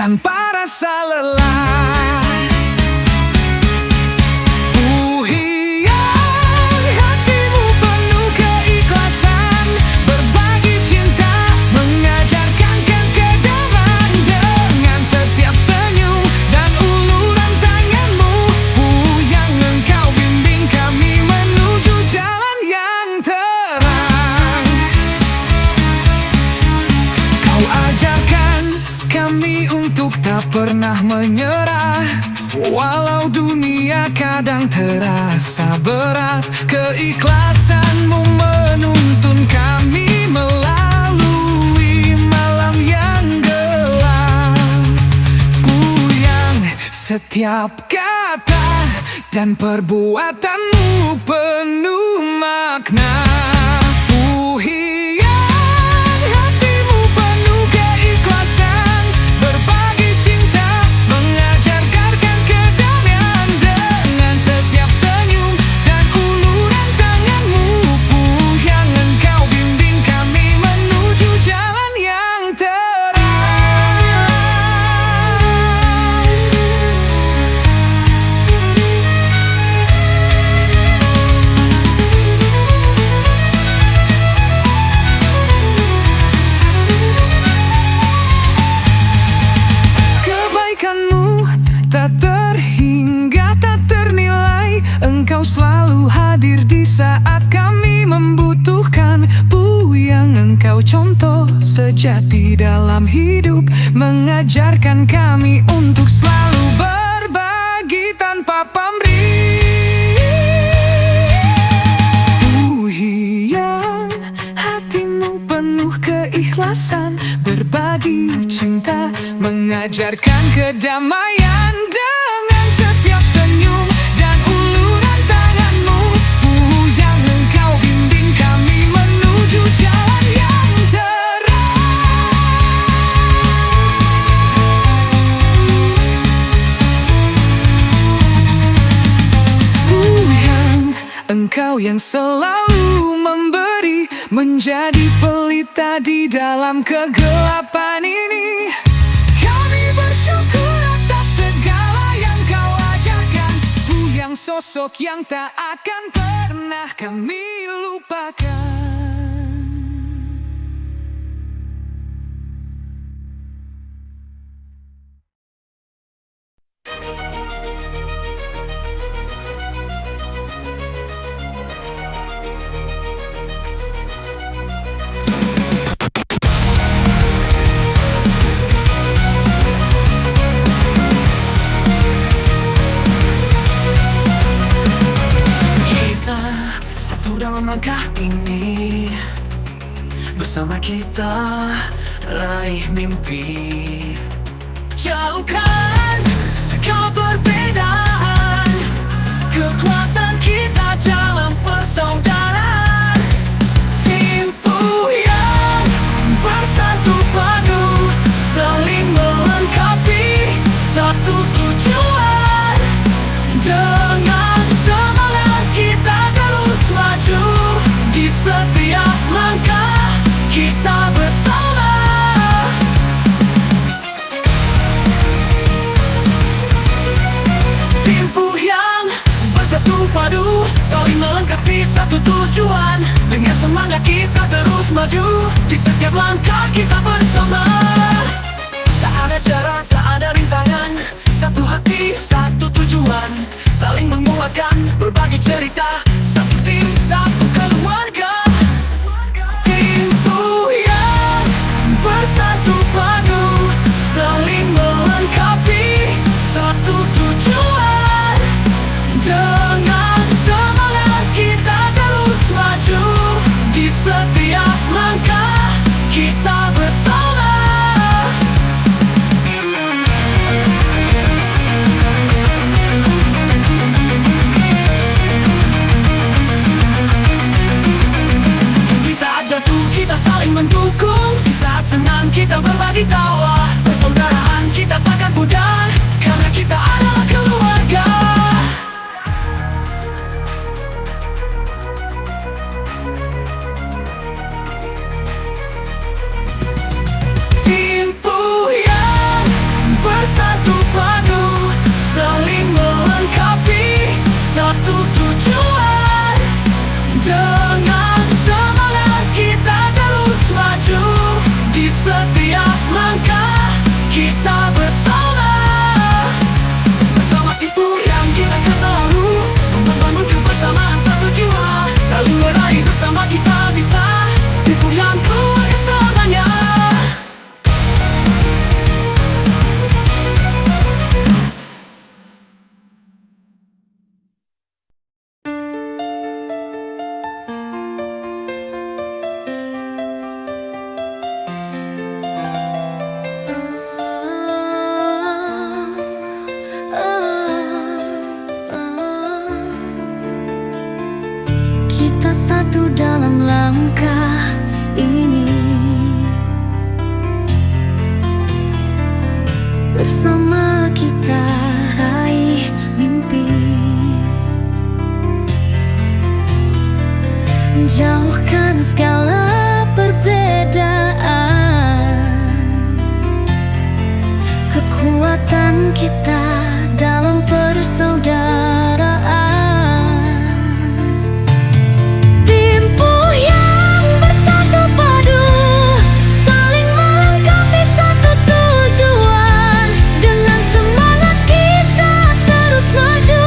tanpa rasa lelah. Puhiang hatimu penuh keikhlasan, berbagi cinta, mengajarkan kedamaian dengan setiap senyum dan uluran tanganmu. Puhiang, engkau bimbing kami menuju jalan yang terang. Kau ajarkan kami untuk tak pernah menyerah, walau dunia kadang terasa berat. Keikhlasanmu menuntun kami melalui malam yang gelap. Puhiang, setiap kata dan perbuatanmu penuh makna. Puhiang, hatimu penuh keikhlasan, berbagi cinta, mengajarkan kedamaian dengan setiap senyum dan uluran tanganmu. Puhiang, engkau bimbing kami menuju jalan yang terang. Kebaikanmu tak terhingga, tak ternilai. Engkau selalu hadir di saat kami membutuhkan. Puhiang, engkau contoh sejati dalam hidup, mengajarkan kami untuk selalu berbagi tanpa pamrih. Puhiang, hatimu penuh keikhlasan, berbagi cinta, mengajarkan kedamaian dengan setiap senyum dan uluran tanganmu. Puhiang, engkau bimbing kami menuju jalan yang terang. Puhiang, engkau yang selalu memberi, menjadi pelita di dalam kegelapan ini. Kami bersyukur atas segala yang kau ajarkan. Puhiang, sosok yang tak akan pernah kami lupakan. Kita satu dalam langkah ini, bersama kita raih mimpi. Jauhkan segala perbedaan, kekuatan kita dalam persaudaraan. Tim Puhiang bersatu padu, saling melengkapi, satu tujuan. Dengan semangat kita terus maju, di setiap langkah kita bersama. Tim Puhiang bersatu padu, saling melengkapi, satu tujuan. Dengan semangat kita terus maju, di setiap langkah kita bersama. Tak ada jarak, tak ada rintangan, satu hati, satu tujuan. Saling menguatkan, berbagi cerita, satu tim, satu keluarga. Tim Puhiang bersatu padu, saling melengkapi, satu tujuan. Dengan semangat kita terus maju, di setiap langkah kita bersama. tujuan. Dengan semangat kita terus maju. Di setiap langkah kita bersama. Bersama itu yang kita akan selalu membangun kebersamaan satu jiwa. Saling meraih bersama kita bisa. Tipu yang keluarga selamanya. Kita satu dalam langkah ini. Bersama kita raih mimpi. Jauhkan segala perbedaan. Kekuatan kita dalam persaudaraan. Timbuh yang bersatu padu, saling melengkapi satu tujuan. Dengan semangat kita terus maju.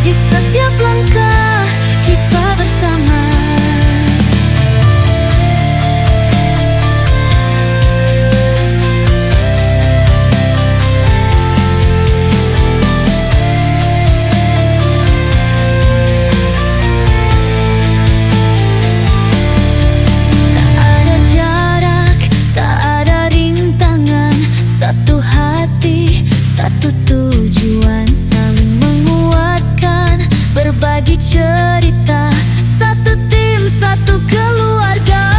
Di setiap langkah kita bersama. Satu hati, satu tujuan, saling menguatkan, berbagi cerita. Satu tim, satu keluarga.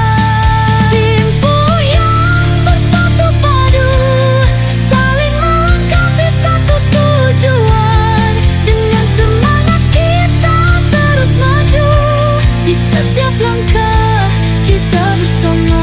Timbuh yang bersatu padu, saling melengkapi satu tujuan. Dengan semangat kita terus maju. Di setiap langkah kita bersama.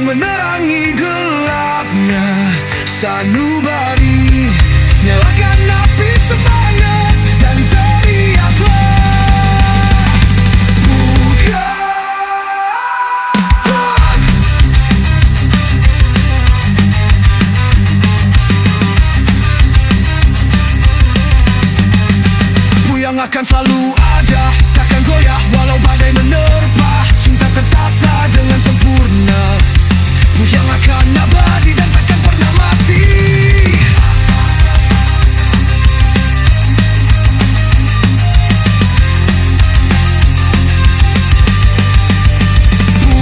menerangi gelapnya sanubari. Nyalakan api semangat dan teriaklah, bukan. Yang akan selalu ada, takkan goyah walau badai menerpa. Cinta tertata dengan sempurna, yang akan abadi dan takkan pernah mati.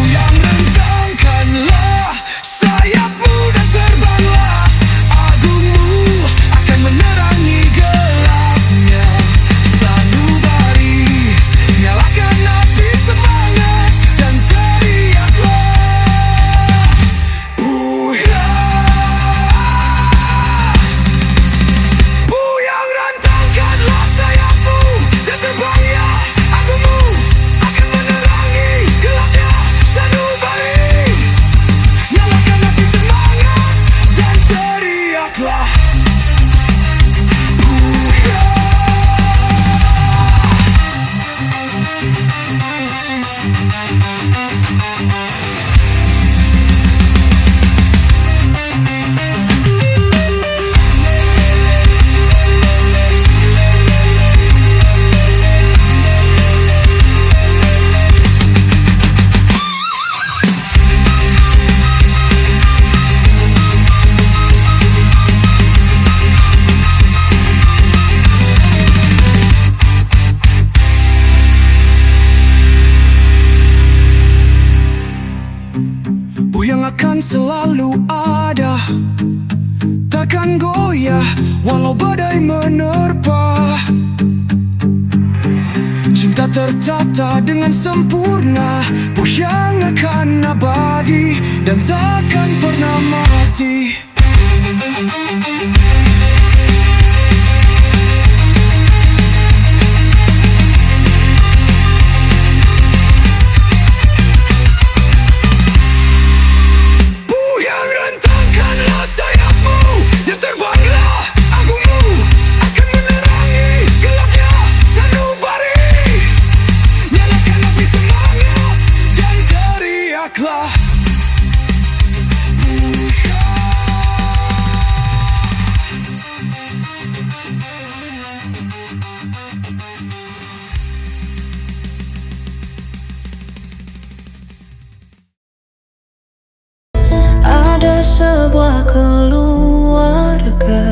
Yang rentangkanlah sayapmu dan terbanglah, agungmu akan menerangi gelapnya sanubari. Nyalakan api semangat dan teriaklah, Buyang rentangkanlah sayapmu dan terbangnya, agungmu akan menerangi gelapnya sanubari. Nyalakan api semangat dan teriaklah, yang akan selalu ada, takkan goyah walau badai menerpa. Cinta tertata dengan sempurna, yang akan abadi dan takkan pernah mati. Ada sebuah keluarga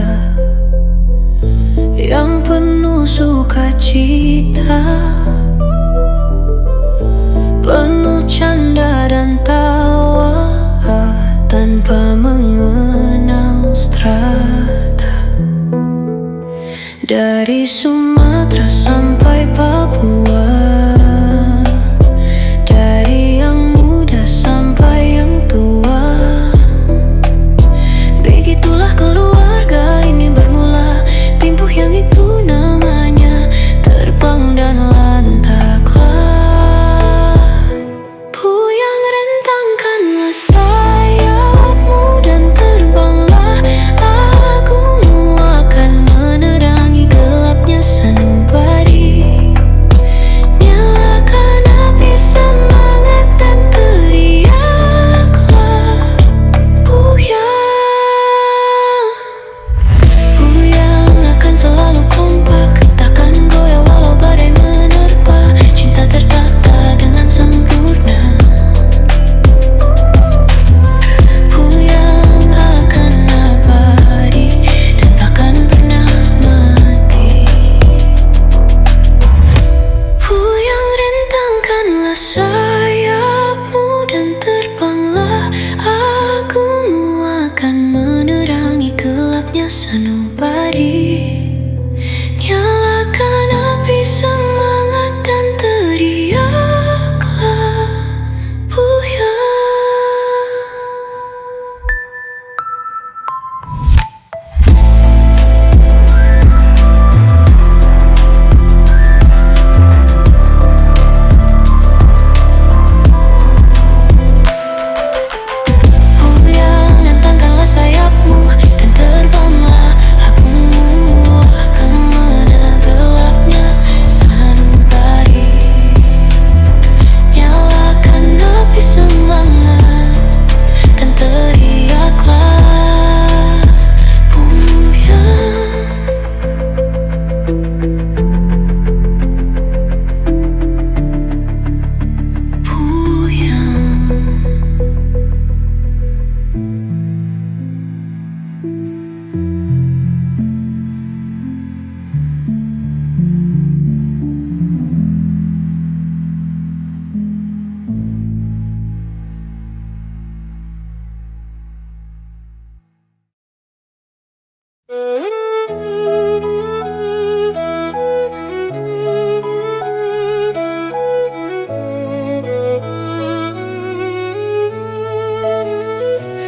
yang penuh sukacita, penuh canda dan tawa tanpa mengenal strata. Dari Sumatera sampai Papua, dari yang muda sampai yang tua, begitulah keluarga ini bermula. Timbuh yang itu namanya terbang dan lantaklah. Buyang rentangkanlah sayapmu dan terbanglah, agungmu akan menerangi gelapnya sanubari.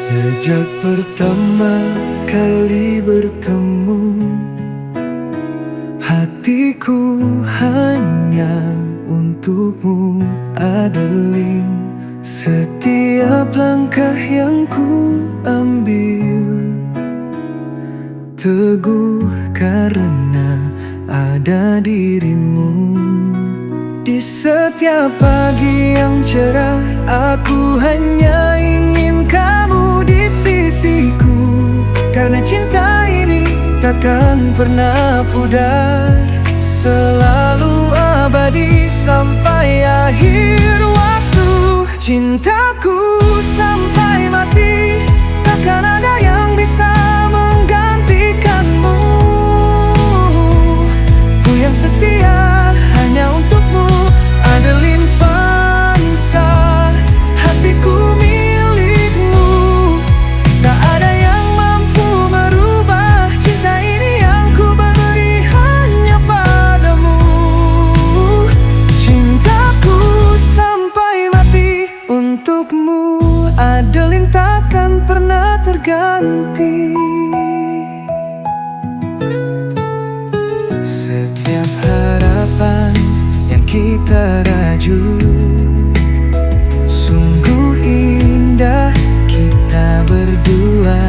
Sejak pertama kali bertemu, hatiku hanya untukmu, Adeline. Setiap langkah yang ku ambil teguh karena ada dirimu. Di setiap pagi yang cerah, aku hanya ingin kamu di sisiku. Karena cinta ini takkan pernah pudar, selalu abadi sampai akhir waktu. Cintaku sampai mati, takkan ada yang bisa menggantikanmu. Ku yang setia hanya untukmu, Adeline Vanessa. Hatiku milikmu, tak ada yang mampu merubah cinta ini yang ku beri hanya padamu. Cintaku sampai mati untukmu, Adeline, takkan pernah terganti. Setiap harapan yang kita raju, sungguh indah kita berdua.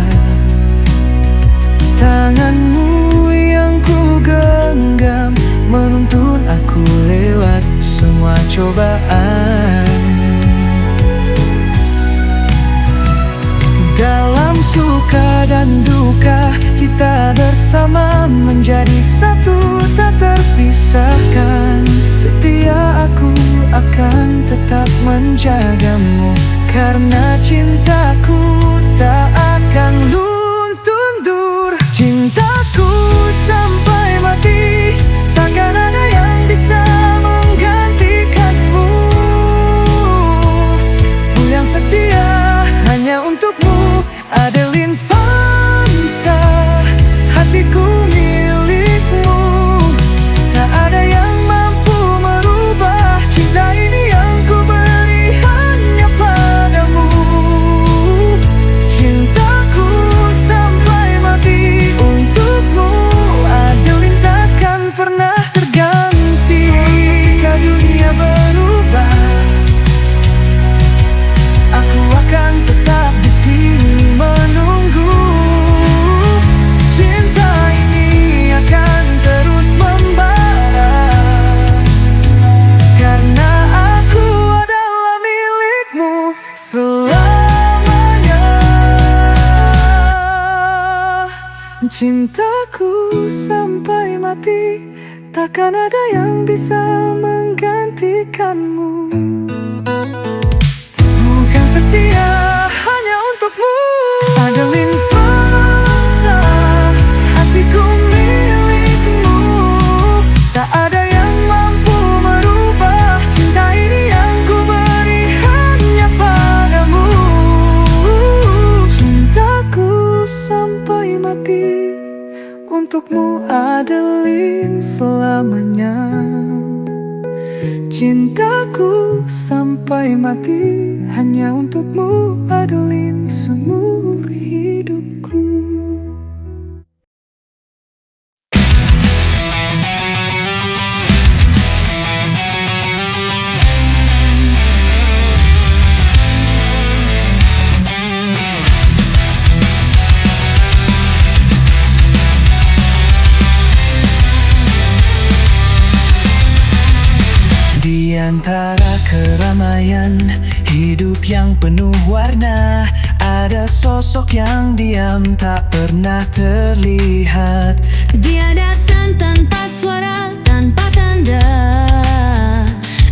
Tanganmu yang ku genggam menuntun aku lewat semua cobaan. Dalam suka dan duka kita bersama menjadi satu tak terpisahkan. Setia aku akan tetap menjagamu, karena cintaku tak akan luntur. Cintaku sampai mati, takkan ada yang bisa menggantikanmu. Ku yang setia hanya untukmu, Adeline Vanessa. Hatiku milikmu, tak ada yang mampu merubah cinta ini yang ku beri hanya padamu. Cintaku sampai mati untukmu, Adeline, takkan pernah terganti. Jika dunia berubah, aku akan tetap di sini menunggu. Cinta ini akan terus membara, karena aku adalah milikmu selamanya. Cintaku sampai mati, takkan ada yang bisa menggantikanmu. Bukan setia hanya untukmu, Adeline Vanessa. Hatiku milikmu, tak ada yang mampu merubah cinta ini yang ku beri hanya padamu. Cintaku sampai mati untukmu, Adeline, selamanya. Cintaku sampai mati hanya untukmu, Adeline, seumur hidupku. Di antara keramaian hidup yang penuh warna, ada sosok yang diam tak pernah terlihat. Dia datang tanpa suara, tanpa tanda,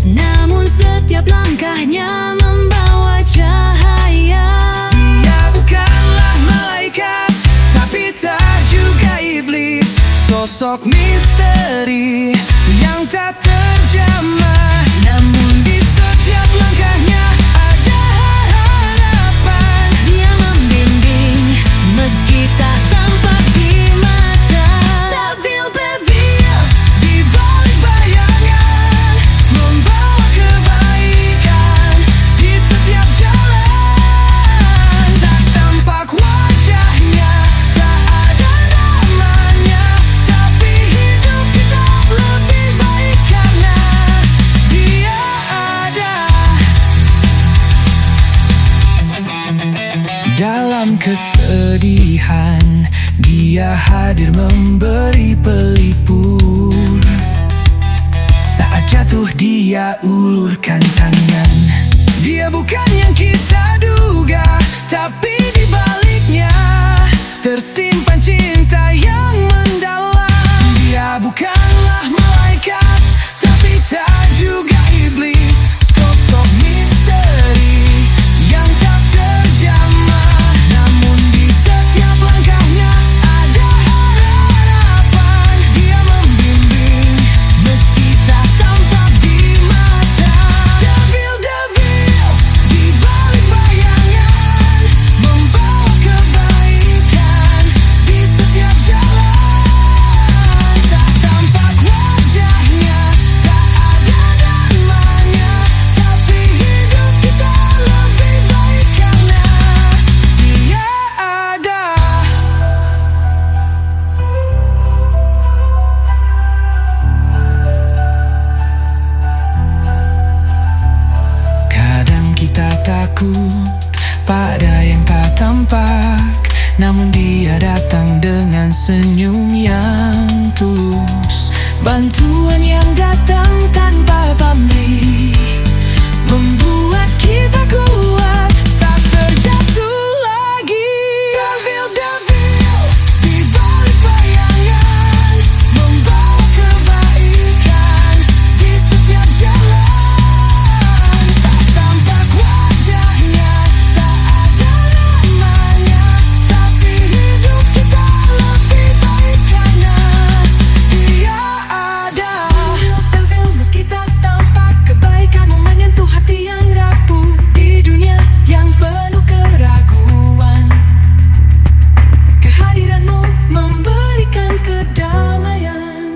namun setiap langkahnya membawa cahaya. Dia bukanlah malaikat, tapi tak juga iblis. Sosok misteri yang tak terjamah, namun di setiap langkahnya ada harapan. Dia membimbing meski tak tampak di mata. Tabir bevil Di balik bayangan membawa kebaikan. dalam kesedihan, dia hadir memberi pelipur. Saat jatuh dia ulurkan tangan. Dia bukan yang kita duga, tapi di baliknya tersimpan cinta yang mendalam. Dia bukanlah malaikat, tapi tak juga iblis. Sosok misteri yang tak terjamah, namun di setiap langkahnya ada harapan. Dia membimbing meski tak tampak di mata. Devil di balik bayangan, membawa kebaikan di setiap jalan. Tak tampak wajahnya, tak ada namanya, tapi hidup kita lebih baik karena dia ada. Kadang kita takut pada yang tak tampak, namun dia datang dengan senyum yang tulus. Bantuan yang datang tanpa pamrih membuat kita kuat, tak terjatuh lagi. Devil di balik bayangan, membawa kebaikan di setiap jalan. Tak tampak wajahnya, tak ada namanya, tapi hidup kita lebih baik karena dia ada. Devil meski tak tampak, kebaikanmu menyentuh hati yang rapuh di dunia yang penuh keraguan. Kehadiranmu memberikan kedamaian.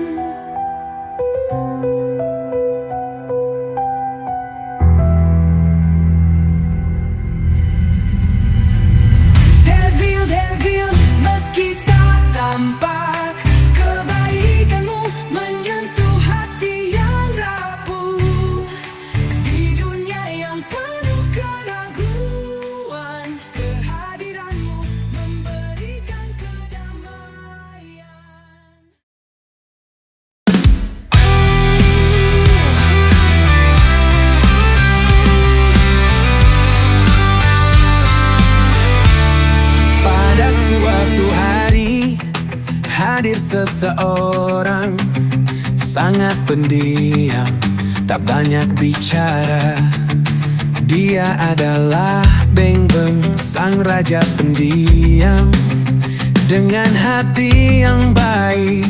Devil meski tak tampak, kebaikanmu menyentuh hati yang rapuh di dunia yang penuh keraguan. Kehadiranmu memberikan kedamaian. Pada suatu hari hadir seseorang, sangat pendiam, tak banyak bicara. Dia adalah Beng Beng, sang raja pendiam. Dengan hati yang baik,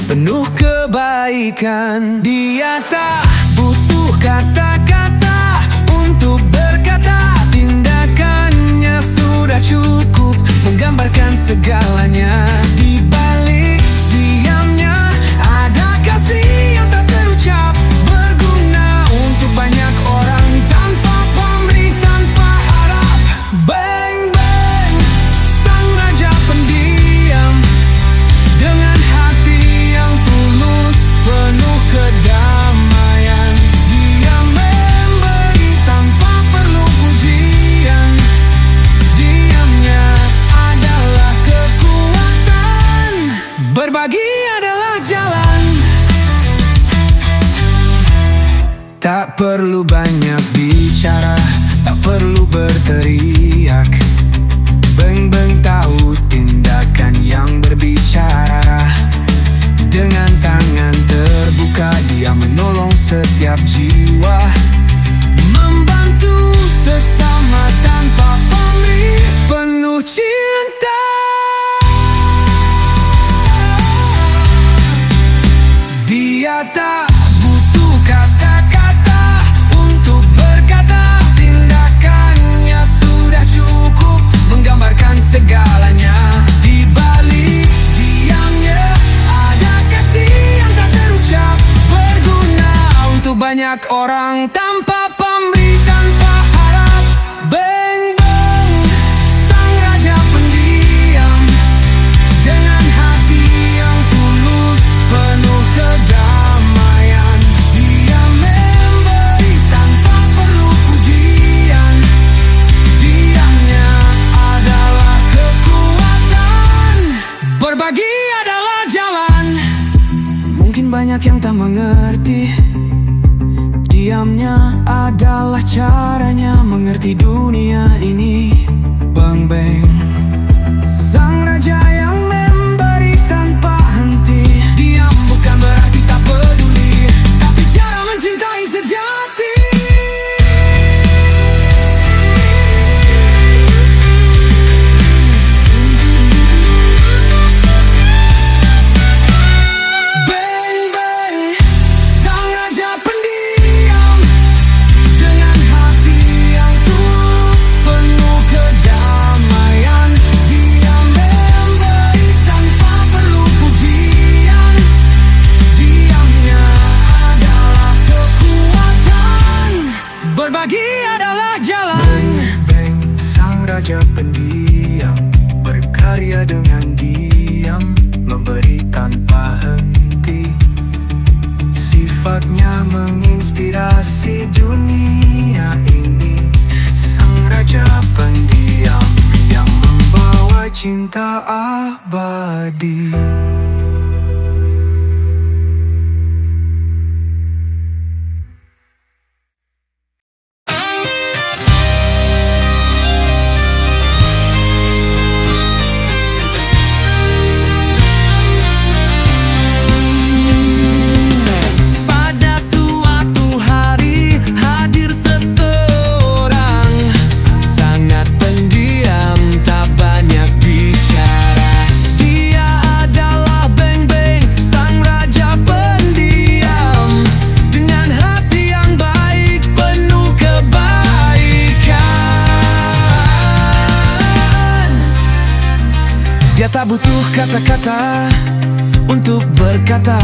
penuh kebaikan. Dia tak butuh kata-kata untuk berkata, tindakannya sudah cukup menggambarkan segalanya. Di balik diamnya ada kasih yang tak terucap, berguna untuk banyak orang tanpa pamrih, tanpa harap. Beng Beng, sang raja pendiam, dengan hati yang tulus penuh kedamaian. Dia memberi tanpa perlu pujian. Diamnya adalah kekuatan, berbagi adalah jalan. Tak perlu banyak bicara, tak perlu berteriak. Beng Beng tahu tindakan yang berbicara. Dengan tangan terbuka dia menolong setiap jiwa, membantu sesama tanpa pamrih, penuh cinta. Dia tak butuh kata-kata untuk berkata, tindakannya sudah cukup kita mengerti. Diamnya adalah caranya mengerti dunia ini. Beng Beng, sang raja yang memberi tanpa henti. Diam bukan berarti tak peduli, tapi cara mencintai sejati. Beng Beng, sang raja pendiam, dengan hati yang tulus penuh kedamaian. Dia memberi tanpa perlu pujian. Diamnya adalah kekuatan, berbagi adalah jalan. Beng Beng, sang raja pendiam, berkarya dengan diam, memberi tanpa henti. Sifatnya menginspirasi dunia ini. Sang raja pendiam yang membawa cinta abadi. Pada suatu hari hadir seseorang, sangat pendiam, tak banyak bicara. Dia adalah Beng Beng, sang raja pendiam, dengan hati yang baik, penuh kebaikan. Dia tak butuh kata-kata untuk berkata.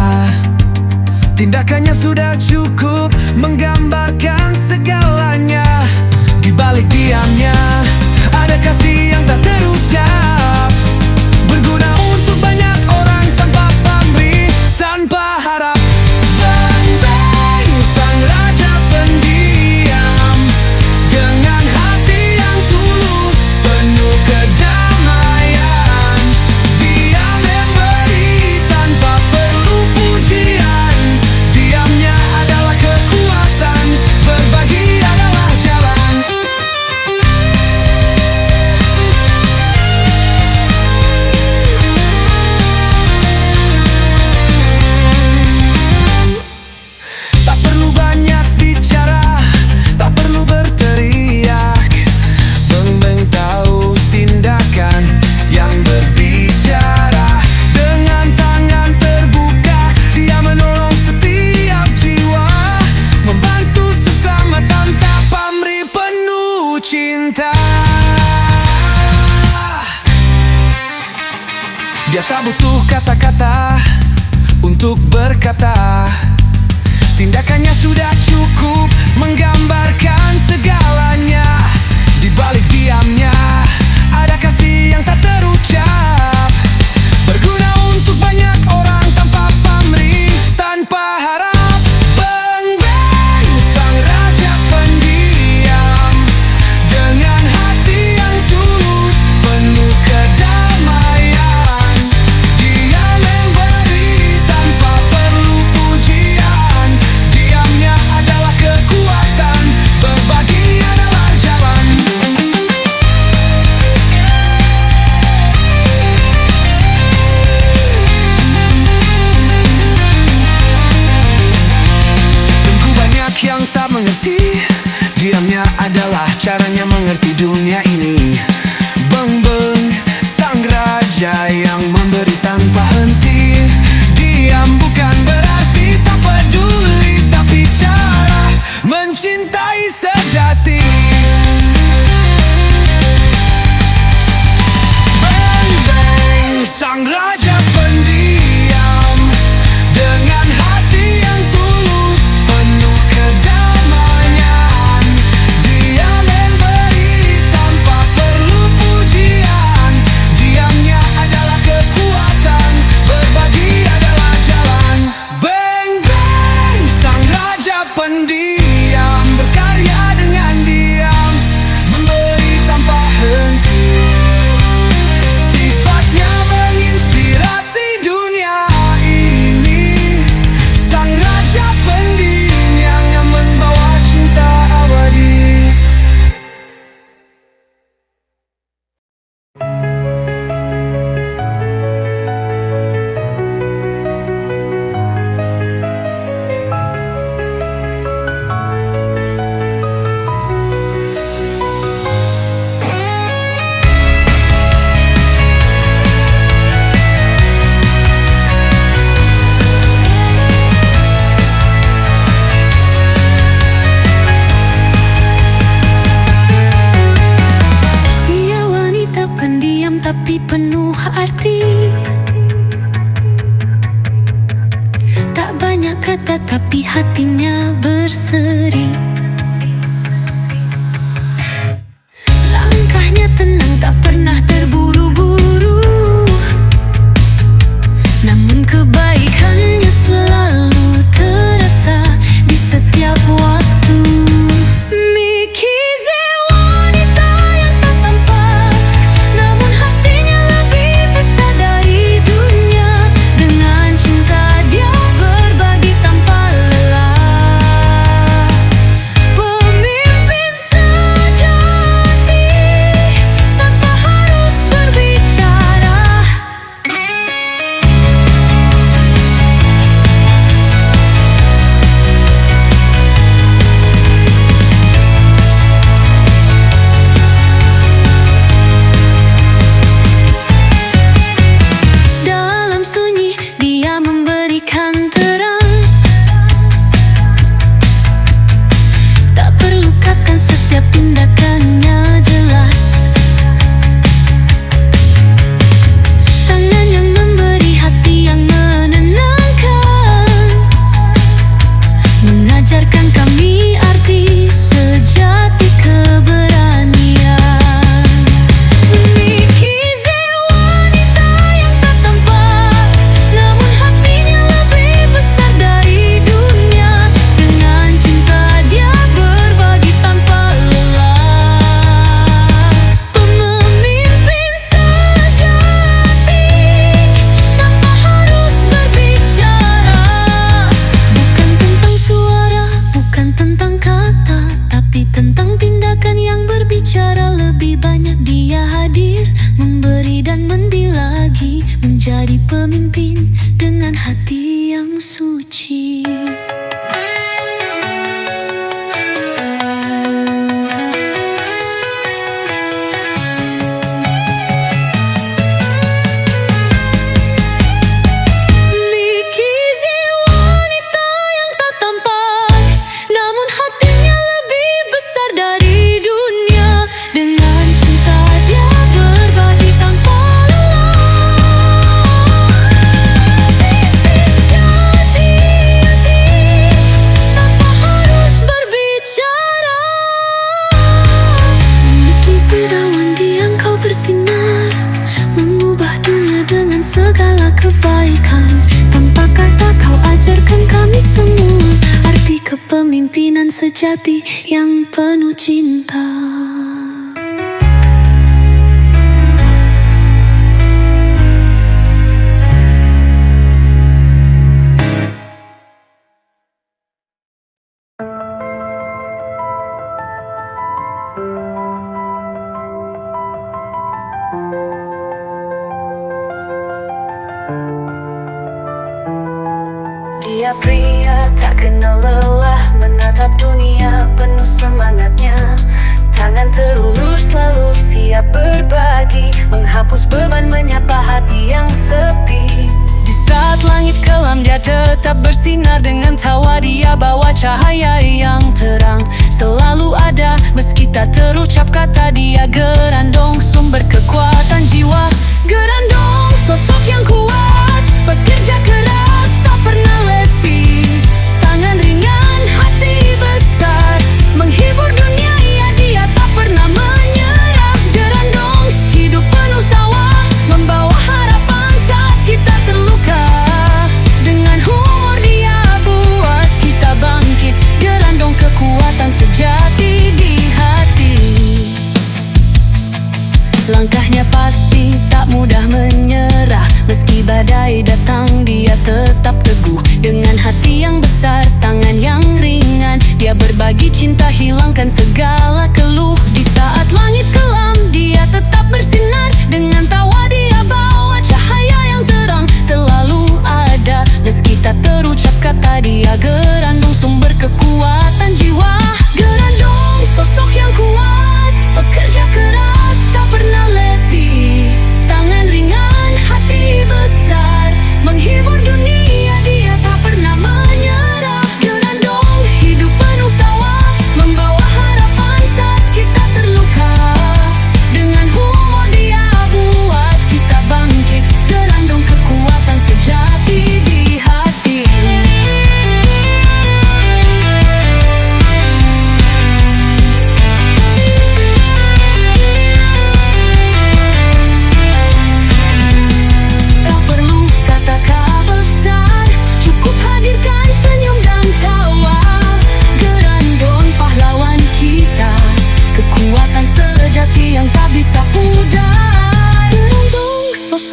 Tindakannya sudah cukup menggambarkan segalanya. Di balik diamnya ada kasih yang tak terucap, berguna untuk banyak orang tanpa pamrih, tanpa harap. Beng Beng, sang raja pendiam, dengan hati yang tulus penuh kedamaian. Dia memberi tanpa perlu pujian. Diamnya adalah kekuatan, berbagi adalah jalan. Tak perlu banyak bicara, tak perlu berteriak. Beng Beng tahu tindakan yang berbicara. Dengan tangan terbuka dia menolong setiap jiwa, membantu sesama tanpa pamrih, penuh cinta. Dia tak butuh kata-kata untuk berkata. Tindakannya sudah cukup menggambarkan segalanya. Di balik diamnya ada kasih yang tak terucap, berguna untuk banyak orang tanpa pamrih, tanpa harap. Beng Beng, sang raja pendiam, dengan hati yang tulus penuh kedamaian. Dia memberi tanpa perlu pujian. Diamnya adalah kekuatan, berbagi adalah jalan. tapi penuh arti. Tak banyak kata tapi hatinya berseri. Langkahnya tenang, tak pernah terburu-buru, namun kebaikannya selalu terasa di setiap waktu. Mikize wanita yang tak tampak, namun hatinya lebih besar dari dunia. Dengan cinta dia berbagi tanpa lelah. Pemimpin sejati tanpa harus berbicara. Dalam sunyi dia memberikan terang. Tak perlu kata, setiap tindakannya jelas. Tangan yang memberi, hati yang menenangkan, mengajarkan kami arti sejati keberanian. Mikize wanita yang tak tampak, namun hatinya lebih besar dari dunia. Dengan cinta dia berbagi tanpa lelah. Pemimpin sejati tanpa harus berbicara. Bukan tentang suara, bukan tentang kata, tapi tentang tindakan yang berbicara lebih banyak. Dia hadir, memberi dan mendilagi, menjadi pemimpin dengan hati yang suci. Mikize wanita yang tak tampak, namun hatinya lebih besar dari dunia. Dengan cinta dia berbagi tanpa lelah. Pemimpin sejati tanpa harus berbicara. Mikize daun yang kau bersinar, mengubah dunia dengan segala kebaikan. Tanpa kata kau ajarkan kami semua arti kepemimpinan sejati yang penuh cinta. Dia pria tak kenal lelah, menatap dunia penuh semangatnya. Tangan terulur selalu siap berbagi, menghapus beban, menyapa hati yang sepi. Di saat langit kelam dia tetap bersinar, dengan tawa dia bawa cahaya yang terang. Selalu ada meski tak terucap kata, dia Gerandong, sumber kekuatan jiwa. Gerandong, sosok yang kuat, pekerja keras, tak pernah letih. Tangan ringan, hati besar, menghibur dunia, dia tak pernah menyerah. Gerandong, hidup penuh tawa, membawa harapan saat kita terluka. Dengan humor dia buat kita bangkit. Gerandong, kekuatan sejati di hati. Langkahnya pasti tak mudah menyerah, meski badai datang dia tetap teguh. Dengan hati yang besar, tangan yang ringan, dia berbagi cinta, hilangkan segala keluh. Di saat langit kelam dia tetap bersinar, dengan tawa dia bawa cahaya yang terang. Selalu ada meski tak terucap kata, dia Gerandong, sumber kekuatan jiwa. Gerandong, sosok yang kuat, pekerja keras, tak pernah letih. Tangan ringan, hati besar, menghibur dunia, dia tak pernah menyerah. Gerandong, hidup penuh tawa, membawa harapan saat kita terluka.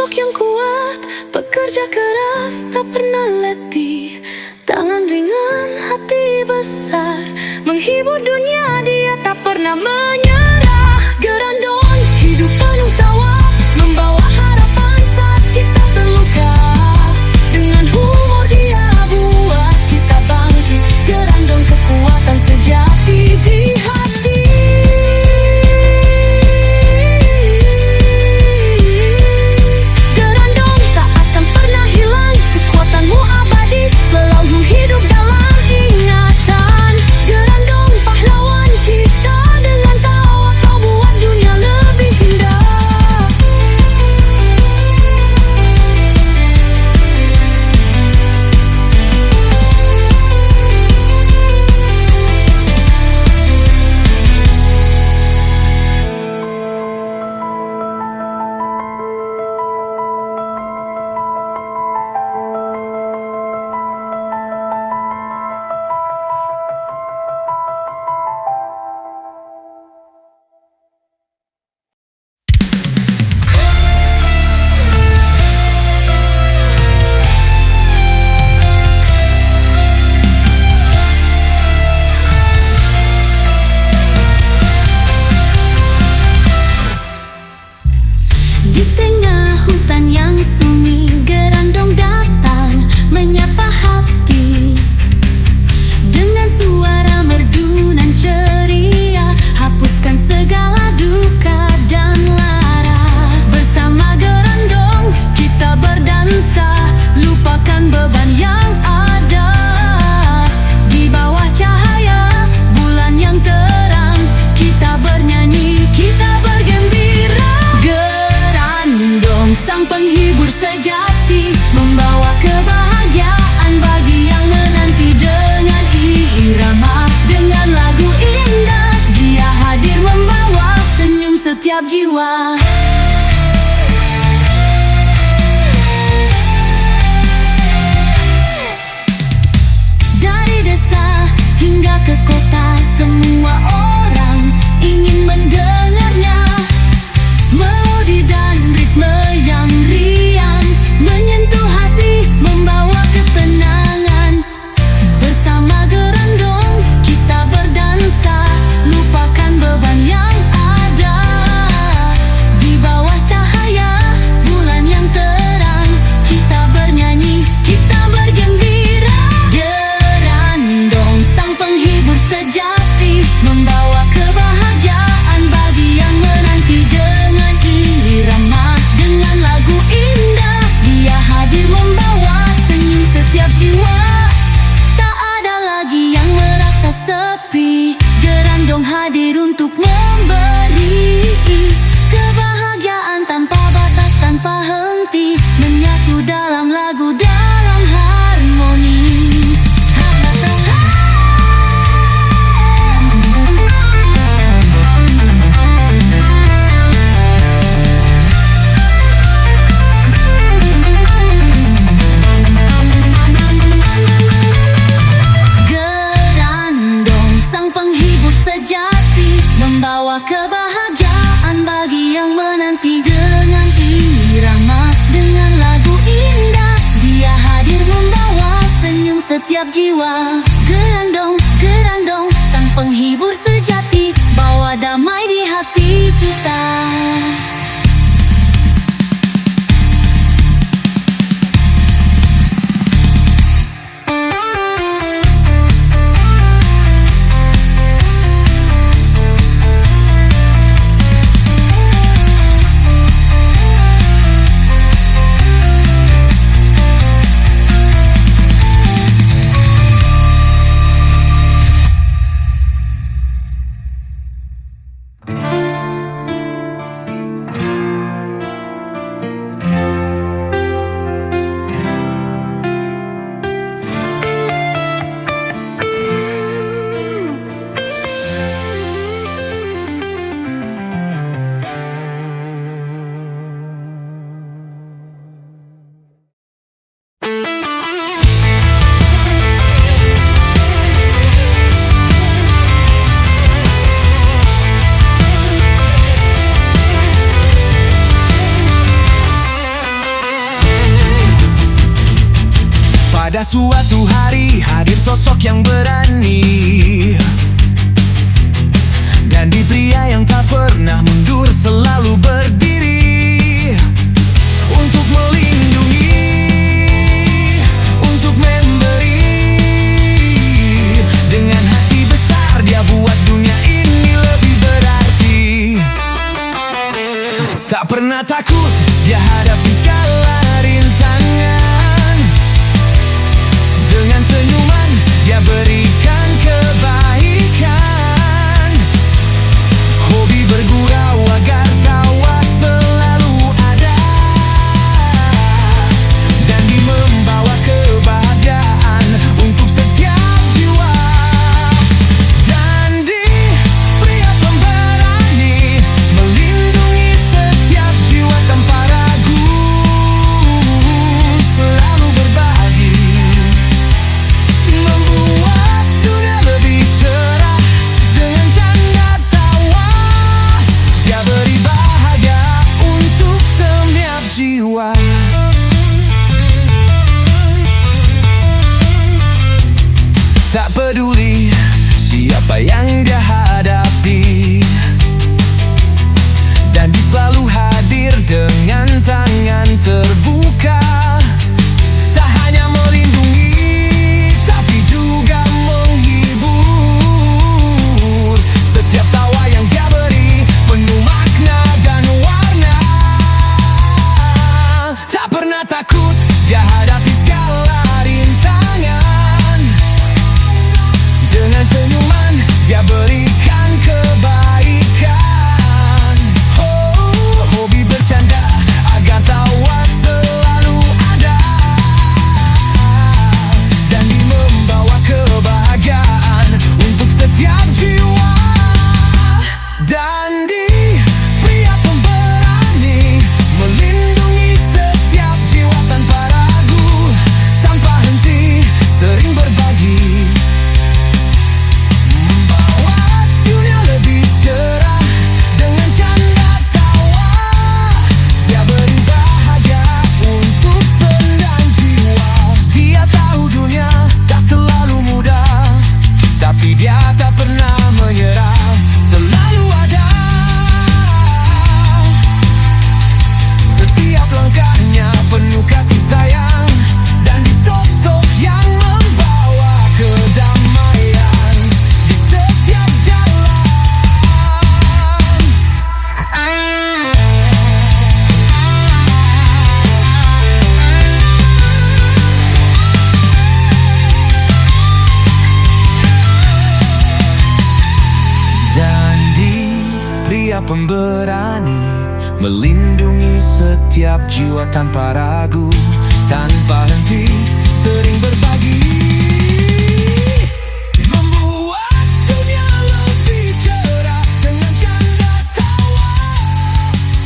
sosok yang kuat, pekerja keras, tak pernah letih. Tangan ringan, hati besar, menghibur dunia, dia tak pernah menyerah. Gerandong, hidup penuh tawa, membawa harapan saat kita terluka. Dengan humor dia buat kita bangkit. Gerandong, kekuatan sejati di hati. Gerandong tak akan pernah hilang, kekuatanmu abadi, selalu hidup dalam ingatan. Gerandong pahlawan kita, dengan tawa kau buat dunia lebih indah. Di tengah hutan yang sunyi, gerandong datang menyapa hati. Dengan suara merdu nan ceria, hapuskan segala duka dan lara. Bersama gerandong kita berdansa, lupakan beban yang ada. Di bawah cahaya bulan yang terang, kita bernyanyi, kita bergembira. Gerandong sang penghibur sejati, membawa kebahagiaan bagi yang menanti. Dengan irama, dengan lagu indah, dia hadir membawa senyum setiap jiwa. Dari desa hingga ke kota, semua orang ingin mendengarnya. Melodi dan ritme yang riang menyentuh hati, membawa ketenangan. Bersama gerandong kita berdansa, lupakan beban yang ada. Di bawah cahaya bulan yang terang, kita bernyanyi, kita bergembira. Gerandong sang penghibur sejati, membawa kebahagiaan bagi yang menanti. Dengan irama, dengan lagu indah, dia hadir membawa senyum setiap jiwa. Tak ada lagi yang merasa sepi, gerandong hadir untuk memberi kebahagiaan tanpa batas, tanpa henti, menyatu dalam lagu, dalam harmoni. Gerandong sang penghibur sejati, membawa kebahagiaan bagi yang menanti. Dengan irama, dengan lagu indah, dia hadir membawa senyum setiap jiwa. Gerandong, gerandong sang penghibur sejati, bawa damai di hati kita. Pada suatu hari hadir sosok yang berani, dan di pria yang tak pernah mundur selalu berdiri untuk melindungi, untuk memberi. Dengan hati besar dia buat dunia ini lebih berarti. Tak pernah takut dia hadapi segala rintangan. Dengan senyuman dia berikan kebaikan. Hobi bergurau agar tawa selalu ada, dan dia membawa kebahagiaan untuk setiap jiwa. Dan dia pria pemberani, melindungi setiap jiwa tanpa ragu, selalu berbagi, membuat dunia lebih cerah dengan canda tawa. Dia beri bahagia untuk setiap jiwa. Tak peduli siapa yang dia hadapi, dan dia selalu hadir dengan tangan terbuka. Tak hanya melindungi, tapi juga menghibur. Setiap tawa yang dia beri penuh makna dan warna. Tak pernah takut dia hadapi segala rintangan. Dengan senyuman dia berikan kebaikan. Oh, hobi bercanda agar tawa selalu ada, dan dia membawa kebahagiaan untuk setiap jiwa. Dan dia pria pemberani, melindungi setiap jiwa tanpa ragu, tanpa henti, sering berbagi, membawa dunia lebih cerah dengan canda tawa. Dia beri bahagia untuk senang jiwa. Dia tahu dunia tak selalu mudah, tapi dia tak pernah menyerah, selalu ada. Setiap langkahnya penuh kasih sayang, dan di sosok yang membawa kedamaian di setiap jalan. Dan dia pria pemberani, melindungi setiap jiwa tanpa ragu, tanpa henti, sering berbagi, membuat dunia lebih cerah dengan canda tawa.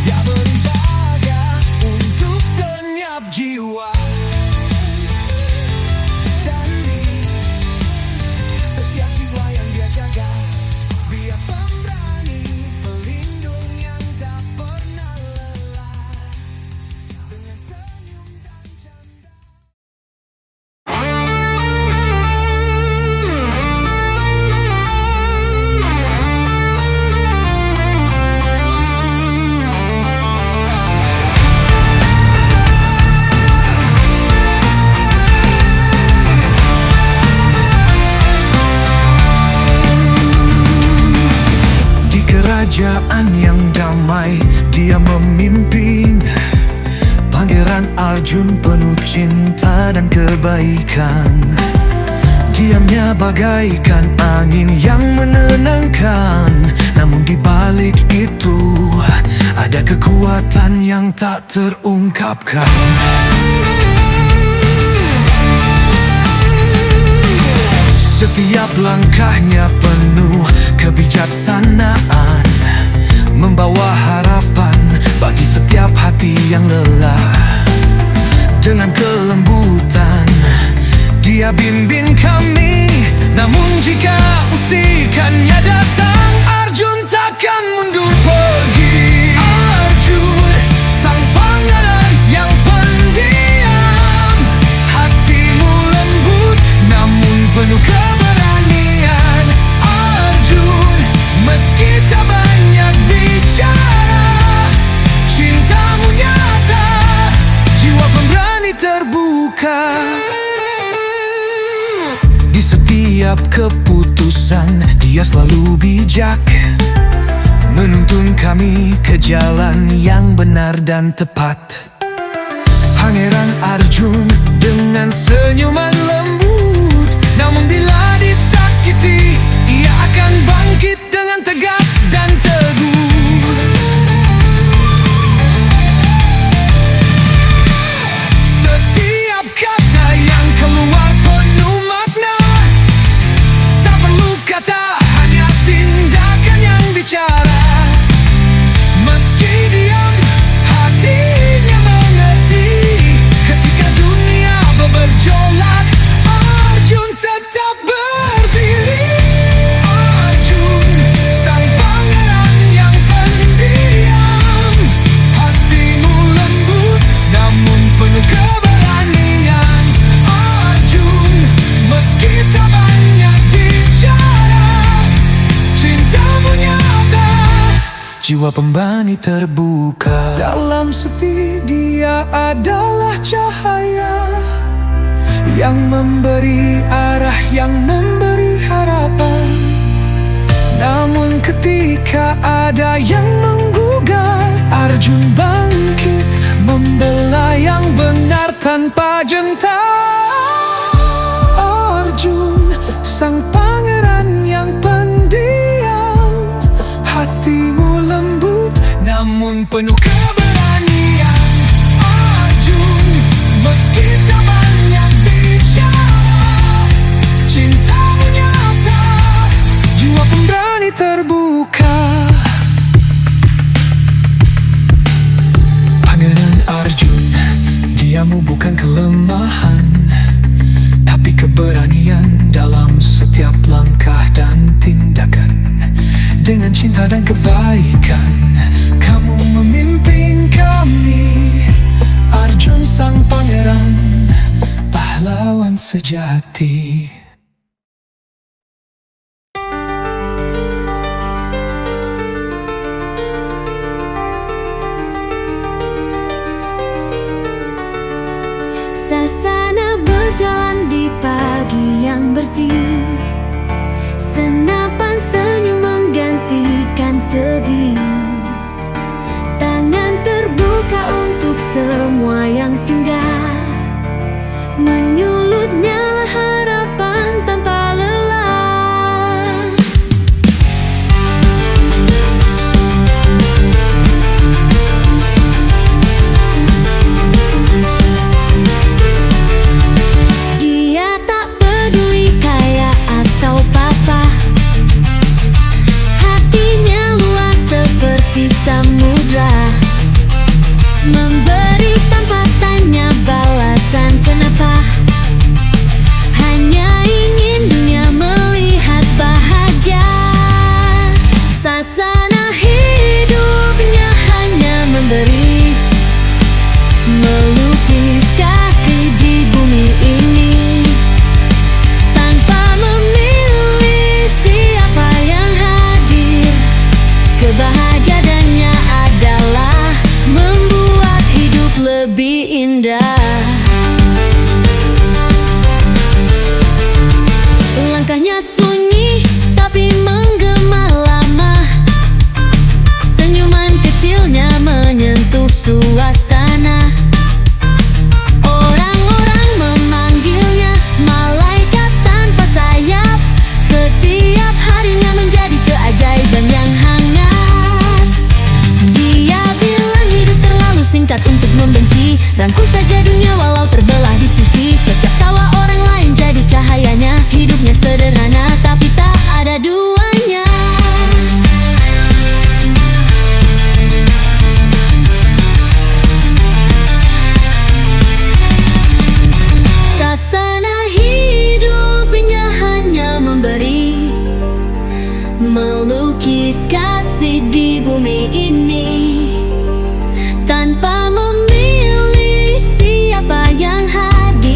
Dia beri bahagia untuk senyap jiwa. Dan dia setiap jiwa yang dia jaga, dia pemberani, pelindung yang tak pernah lelah, dengan senyum dan canda. Di kerajaan yang damai dia memimpin. Pangeran Arjun penuh cinta dan kebaikan. Diamnya bagaikan angin yang menenangkan. Namun di balik itu ada kekuatan yang tak terungkapkan. Setiap langkahnya penuh kebijaksanaan, membawa harapan bagi setiap hati yang lelah. Dengan kelembutan dia bimbing kami, namun jika usikannya datang, Arjun takkan mundur pergi. Arjun, sang pangeran yang pendiam, hatimu lemah keputusan. Dia selalu bijak, menuntun kami ke jalan yang benar dan tepat. Pangeran Arjun dengan senyuman lembut, namun bila disakiti, ia akan bangkit dengan tegas dan teguh. Setiap kata yang keluar penuh makna, tak perlu kata, hanya tindakan yang bicara. Meski diam, hatinya mengerti. Ketika dunia bergejolak, Arjun tetap berdiri. Arjun, sang pangeran yang pendiam. Hatimu lembut, namun penuh keberanian. Arjun, meski tak banyak bicara, cintamu nyata, jiwa pemberani terbuka. Dalam sepi dia adalah cahaya yang memberi arah, yang memberi harapan. Namun ketika ada yang menggugat, Arjun bangkit membela yang benar tanpa jenta. Arjun, sang pangeran yang pendiam. Hatimu lembut, namun penuh keberanian. Arjun, meski tak banyak bicara, cintamu nyata, jiwa pemberani terbuka. Pangeran Arjun, diamu bukan kelemahan, tapi keberanian dalam setiap langkah dan tindakan. Dengan cinta dan kebaikan, kamu memimpin kami. Arjun, sang pangeran, pahlawan sejati. Sasana berjalan di pagi yang bersih, senapan senyum menggantikan sedih. Tangan terbuka untuk semua yang singgah, menyulutnya harapan tanpa lelah. Dia tak peduli kaya atau papa, hatinya luas seperti samudra, memberi tanpa tanya balasan kenapa. Hanya ingin dunia melihat bahagia. Sasana hidupnya hanya memberi, melukis kasih di bumi ini, tanpa memilih siapa yang hadir. Kebahagiaannya adalah membuat hidup lebih indah. Langkahnya sunyi tapi menggema lama, senyuman kecilnya menyentuh suasana. Orang-orang memanggilnya malaikat tanpa sayap, setiap harinya menjadi keajaiban yang hangat. Dia bilang hidup terlalu singkat untuk membenci, rangkul saja dunia walau terbelah di sisi. Setiap tawa orang lain jadi cahayanya, hidupnya sederhana tapi tak ada duanya. Sasana hidupnya hanya memberi, melukis kasih di bumi ini, tanpa memilih siapa yang hadir.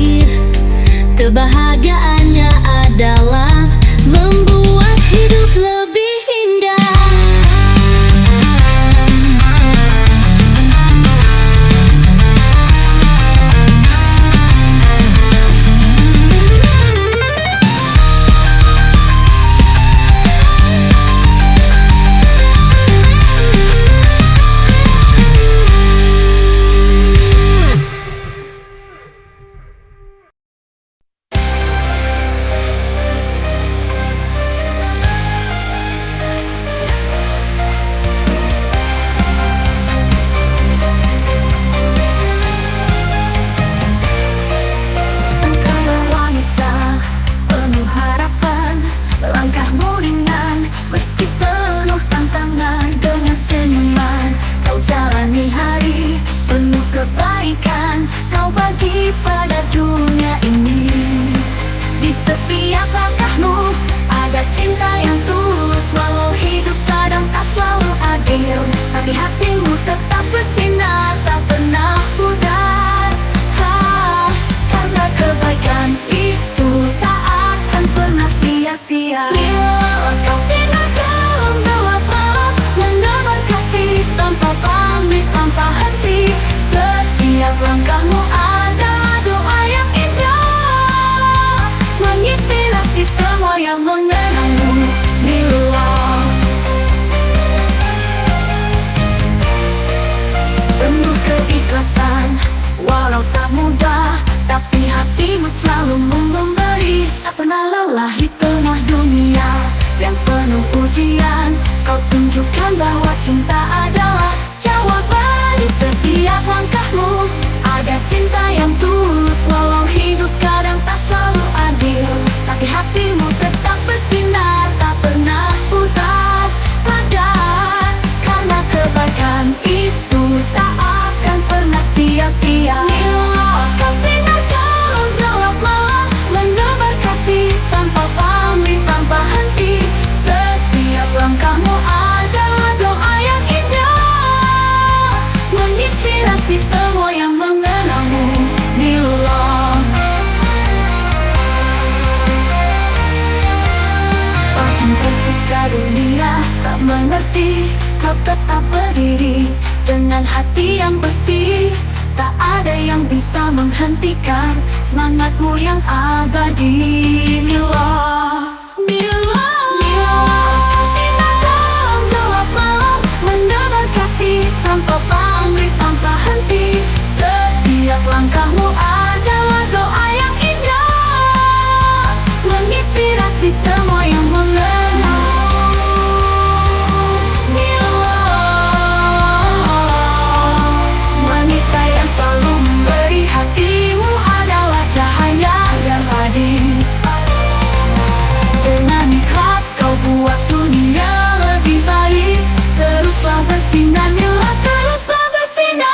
Tapi hatimu tetap bersinar, tak pernah pudar. Karena kebaikan itu tak akan pernah sia-sia. Bila kau sinar dalam gelap malam, menebar kasih tanpa pamrih, tanpa henti. Setiap langkahmu adalah doa yang indah, menginspirasi semua yang mengenangmu. Bila penuh keikhlasan, walau tak mudah, tapi hatimu selalu memberi. Tak pernah lelah di tengah dunia yang penuh ujian. Kau tunjukkan bahwa cinta adalah jawaban. Di setiap langkahmu ada cinta yang tulus, walau hidup kadang tak selalu adil. Tapi hatimu tetap bersinar, tak pernah pudar. Karena kebaikan itu tak akan pernah sia-sia. Bila kau sinar dalam gelap malam, menebar kasih tanpa pamrih, tanpa henti. Setiap langkahmu adalah doa yang indah, menginspirasi semua yang mengenangmu. Bila bahkan ketika dunia tak mengerti, kau tetap berdiri dengan hati yang bersih. Tak ada yang bisa menghentikan semangatmu yang abadi. Bila kau sinar dalam gelap malam, menebar kasih tanpa pamrih, tanpa henti. Setiap langkahmu adalah doa yang indah, menginspirasi semua yang mengenang. Wanita yang selalu memberi, hatimu adalah cahaya yang hadir. Dengan ikhlas kau buat dunia lebih baik. Teruslah bersinar, Mila, teruslah bersinar.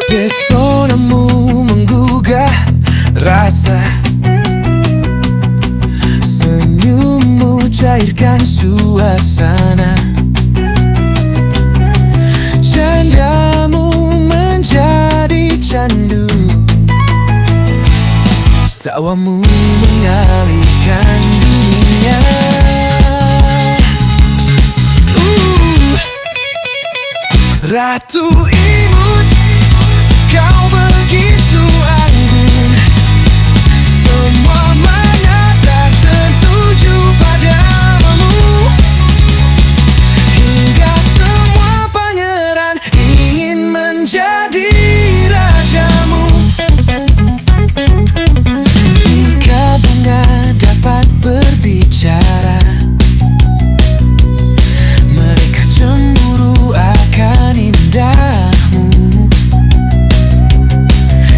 Pesonamu menggugah rasa, senyummu cairkan suasana. Candamu menjadi candu, tawamu mengalihkan dunia. Ratu imut, kau begitu anggun. Semua mata tertuju padamu, hingga semua pangeran ingin menjadi rajamu. Jika bunga dapat berbicara, mereka cemburu akan indahmu.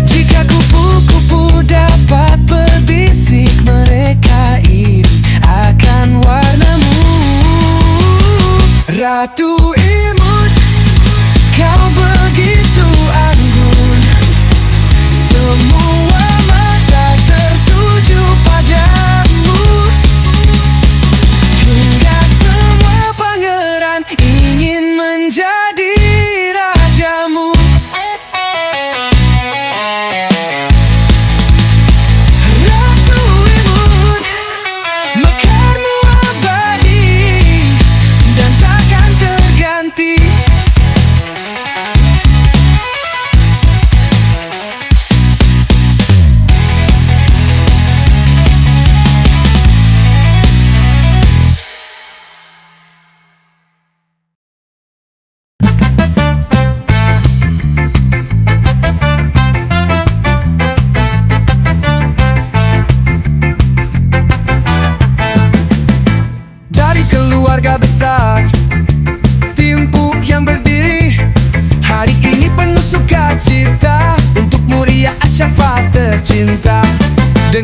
Jika kupu-kupu dapat berbisik, mereka iri akan warnamu. Ratu imut, kau begitu anggun. Semua mata tertuju padamu, hingga semua pangeran ingin menjadi rajamu. Ratu imut, mekarmu abadi dan takkan terganti.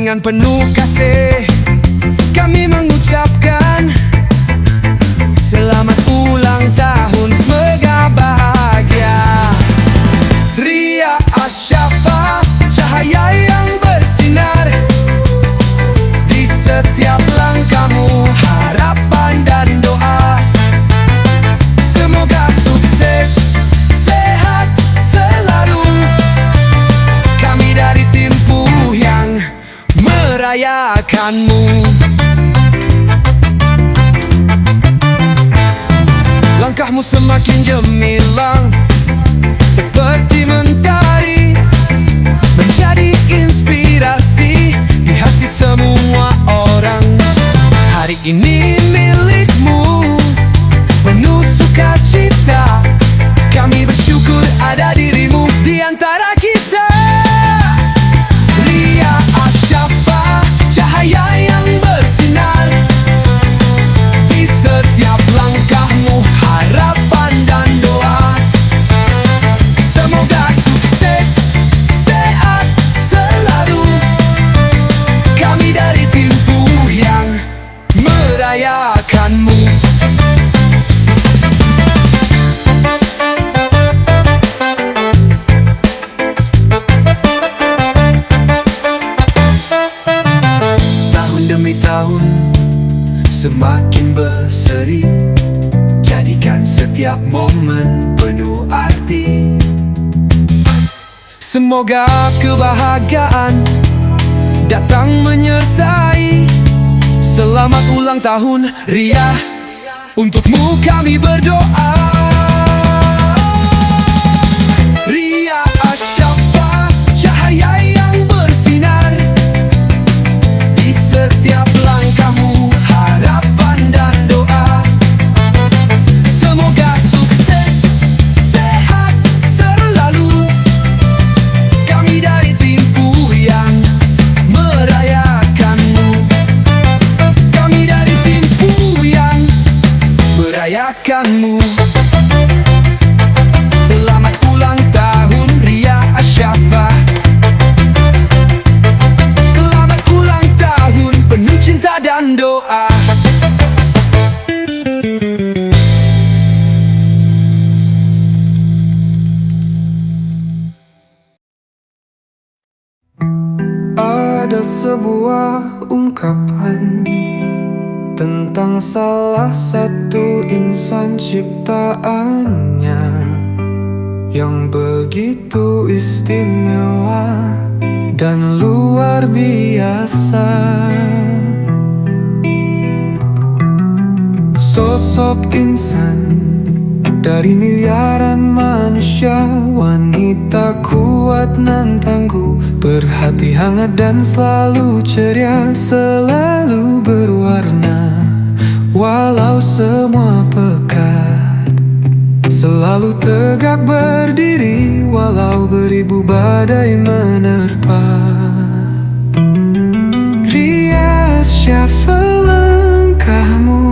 Dengan penuh kasih kami mengucapkan selamat ulang tahun, semoga bahagia. Ria Asyafa, cahaya yang bersinar di setiap langkahmu, harapan dan doa. Semoga sukses, sehat selalu. Kami dari tim Puyang merayakanmu. Langkahmu semakin gemilang seperti mentari, menjadi inspirasi di hati semua orang. Hari ini milikmu, penuh sukacita. Kami bersyukur ada dirimu di antara kita. Ria Asyafa, cahaya yang bersinar di setiap langkahmu, harapan dan doa. Semoga sukses, sehat selalu. Kami dari tim Puyang merayakanmu. Tahun demi tahun semakin berseri, jadikan setiap momen penuh arti. Semoga kebahagiaan datang menyertai. Selamat ulang tahun Ria, untukmu kami berdoa. Ria Asyafa, cahaya yang bersinar di setiap langkahmu, harapan dan doa. Semoga sukses, sehat selalu. Kami dari tim Puyang merayakanmu. Kami dari tim Puyang merayakanmu. Selamat ulang tahun Ria Asyafa. Selamat ulang tahun penuh cinta dan doa. Ada sebuah ungkapan tentang salah satu insan ciptaannya yang begitu istimewa dan luar biasa. Sosok insan dari miliaran manusia, wanita kuat nan tangguh, berhati hangat dan selalu ceria, selalu berwarna walau semua pekat, selalu tegak berdiri walau beribu badai menerpa. Ria Asyafa, langkahmu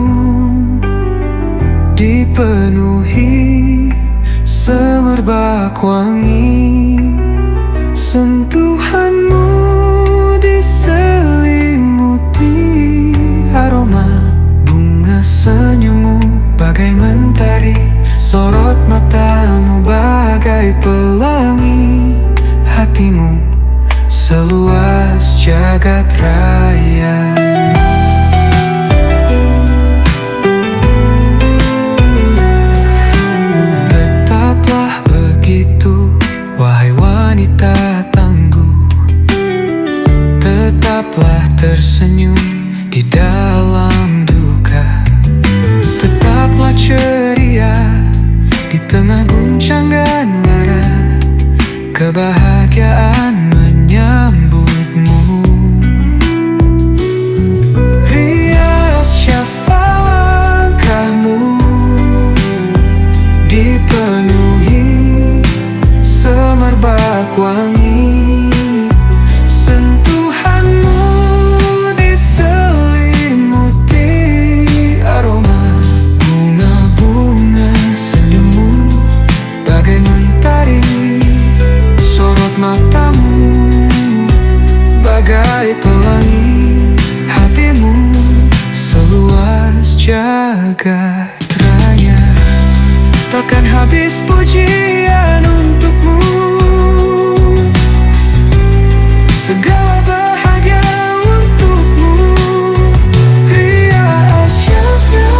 dipenuhi semerbak wangi, sentuhanmu diselimuti aroma bunga, senyummu bagai mentari, sorot matamu bagai pelangi, hatimu seluas jagat raya. Tetaplah tersenyum di dalam duka, tetaplah ceria di tengah guncangan lara, kebahagiaan menyambutmu. Ria Asyafa, langkahmu dipenuhi semerbak wangi, matamu jagat raya. Takkan habis pujian untukmu, segala bahagia untukmu, Ria Asyafa.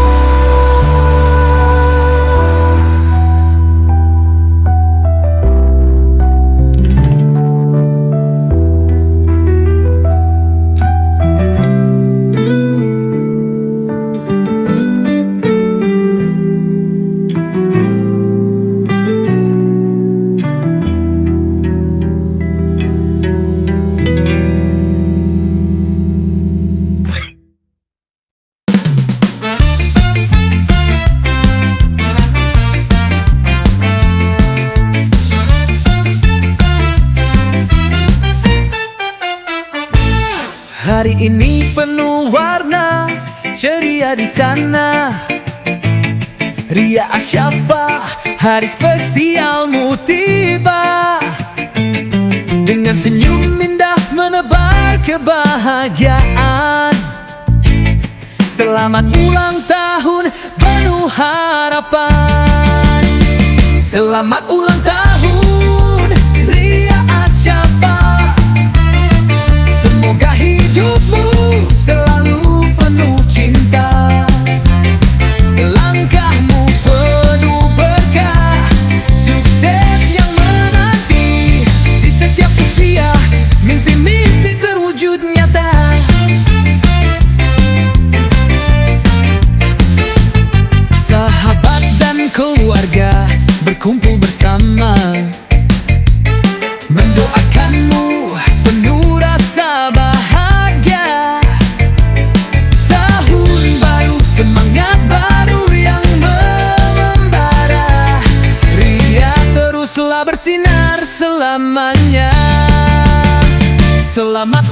Hari ini penuh warna, ceria di sana. Ria Asyafa, hari spesialmu tiba. Dengan senyum indah menebar kebahagiaan. Selamat ulang tahun penuh harapan. Selamat ulang tahun Ria Asyafa. Semoga hidupmu selalu penuh cinta, langkahmu penuh berkah, sukses yang menanti. Di setiap usia, mimpi-mimpi terwujud nyata. Sahabat dan keluarga berkumpul bersama, mendoakanmu penuh rasa bahagia. Tahun baru, semangat baru yang membara. Ria teruslah bersinar selamanya. Selamat